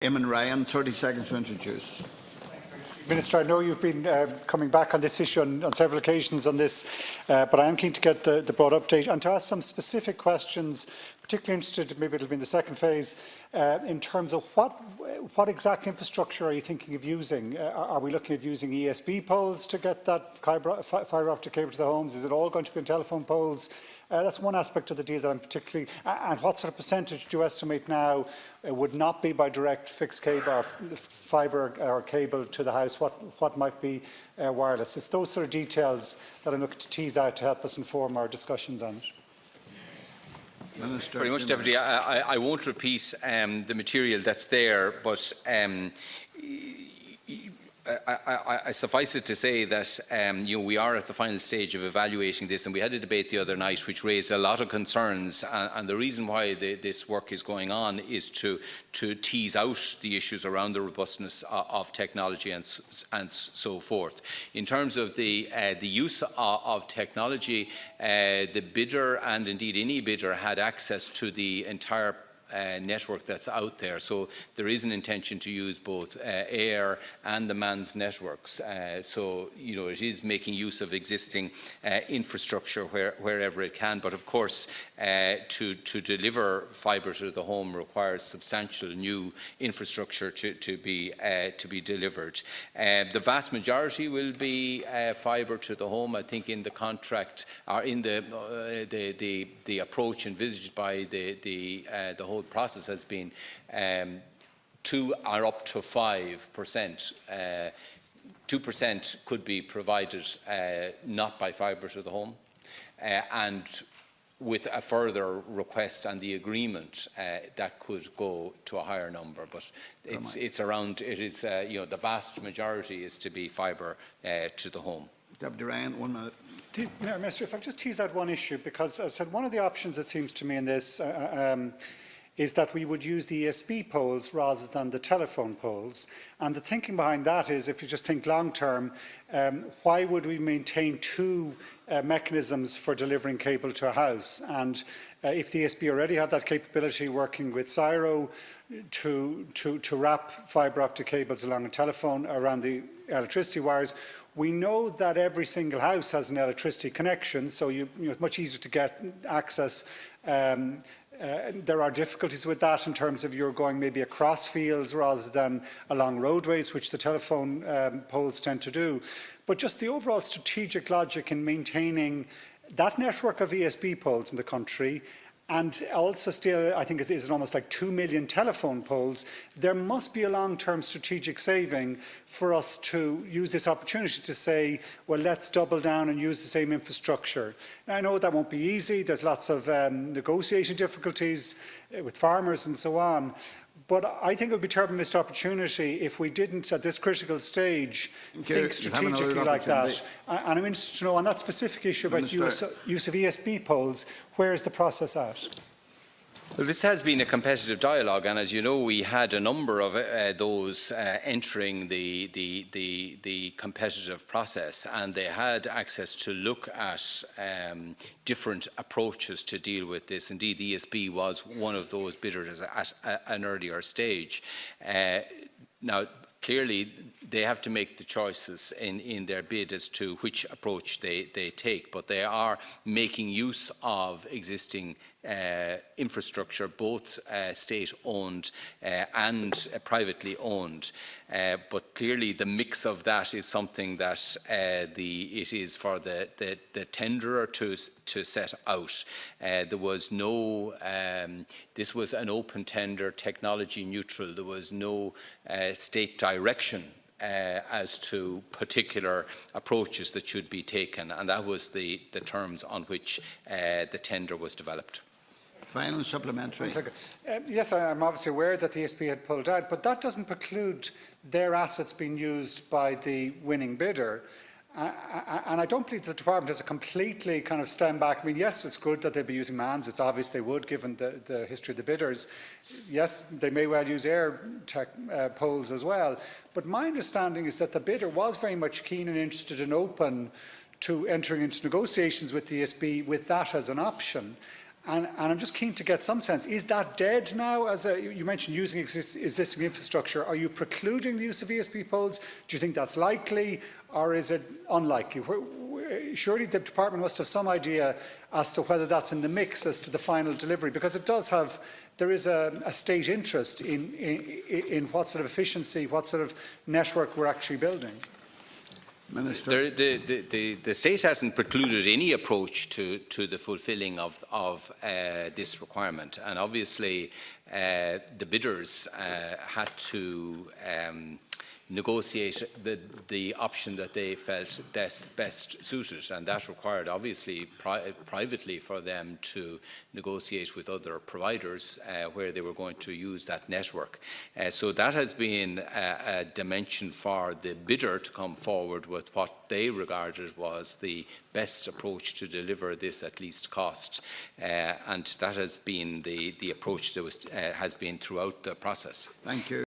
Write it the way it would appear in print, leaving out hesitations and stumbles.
Eamon Ryan, 30 seconds to introduce. Minister, I know you've been coming back on this issue on several occasions on this, but I am keen to get the broad update and to ask some specific questions, particularly interested, maybe it'll be in the second phase, in terms of what exact infrastructure are you thinking of using? Are we looking at using ESB poles to get that fibre optic cable to the homes? Is it all going to be on telephone poles? That's one aspect of the deal that I'm particularly... And what sort of percentage do you estimate now would not be by direct fixed cable or fibre or cable to the house? What might be wireless? It's those sort of details that I'm looking to tease out to help us inform our discussions on it. Minister, very much, Deputy. I won't repeat the material that's there, but I suffice it to say that we are at the final stage of evaluating this, and we had a debate the other night which raised a lot of concerns, and the reason why this work is going on is to tease out the issues around the robustness of technology and so forth. In terms of the use of technology, the bidder, and indeed any bidder, had access to the entire network that's out there. So there is an intention to use both air and the man's networks. So, it is making use of existing infrastructure wherever it can. But of course, to deliver fibre to the home requires substantial new infrastructure to be delivered. The vast majority will be fibre to the home. I think in the contract, or in the approach envisaged by the whole process has been 2 or up to 5%. 2% could be provided not by fibre to the home, and with a further request and the agreement that could go to a higher number. But it's around. It is the vast majority is to be fibre to the home. Deputy Ryan, 1 minute. Minister, if I just tease out one issue, because as I said, one of the options, it seems to me, in this is that we would use the ESB poles rather than the telephone poles. And the thinking behind that is, if you just think long term, why would we maintain two mechanisms for delivering cable to a house? And if the ESB already had that capability, working with CSIRO to wrap fibre optic cables along a telephone around the electricity wires, we know that every single house has an electricity connection, so it's much easier to get access. There are difficulties with that in terms of you're going maybe across fields rather than along roadways, which the telephone poles tend to do. But just the overall strategic logic in maintaining that network of ESB poles in the country, and also still, I think it is almost like 2 million telephone poles, there must be a long-term strategic saving for us to use this opportunity to say, well, let's double down and use the same infrastructure. Now, I know that won't be easy. There's lots of negotiation difficulties with farmers and so on. But I think it would be a terrible missed opportunity if we didn't, at this critical stage, think strategically like that. And I'm interested to know, on that specific issue about use of ESB poles, where is the process at? Well, this has been a competitive dialogue, and as you know, we had a number of those entering the competitive process, and they had access to look at different approaches to deal with this. Indeed, the ESB was one of those bidders at an earlier stage. Now, clearly, they have to make the choices in their bid as to which approach they take, but they are making use of existing infrastructure, both state-owned and privately owned. But clearly the mix of that is something that it is for the tenderer to set out. There was no, this was an open tender, technology neutral. There was no state direction as to particular approaches that should be taken, and that was the terms on which the tender was developed. Final supplementary. Yes, I'm obviously aware that the ESB had pulled out, but that doesn't preclude their assets being used by the winning bidder. And I don't believe the department has a completely kind of stand back. I mean, yes, it's good that they'd be using MANs. It's obvious they would, given the history of the bidders. Yes, they may well use air tech poles as well. But my understanding is that the bidder was very much keen and interested and open to entering into negotiations with the ESB with that as an option. And I'm just keen to get some sense, is that dead now? You mentioned using existing infrastructure. Are you precluding the use of ESP poles? Do you think that's likely, or is it unlikely? Surely the department must have some idea as to whether that's in the mix as to the final delivery, because there is a state interest in what sort of efficiency, what sort of network we're actually building. Minister. The state hasn't precluded any approach to the fulfilling of this requirement, and obviously the bidders had to negotiate the option that they felt best suited, and that required obviously privately for them to negotiate with other providers where they were going to use that network. So that has been a dimension for the bidder to come forward with what they regarded was the best approach to deliver this at least cost, and that has been the approach that has been throughout the process. Thank you.